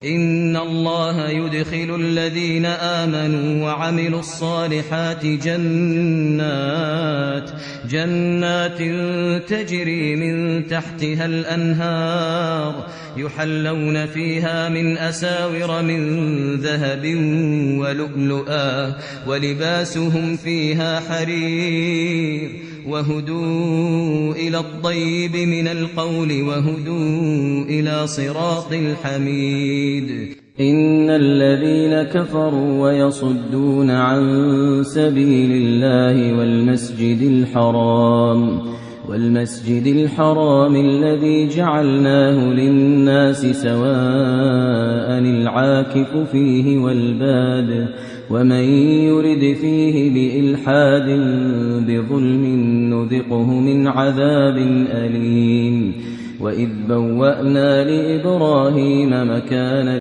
إن الله يدخل الذين آمنوا وعملوا الصالحات جنات تجري من تحتها الأنهار يحلون فيها من أساور من ذهب ولؤلؤا ولباسهم فيها حرير وهدوا إلى الطيب من القول وهدوا إلى صراط الحميد. إن الذين كفروا ويصدون عن سبيل الله والمسجد الحرام الذي جعلناه للناس سواء العاكف فيه والباد ومن يرد فيه بإلحاد بظلم نذقه من عذاب أليم. وإذ بوأنا لإبراهيم مكان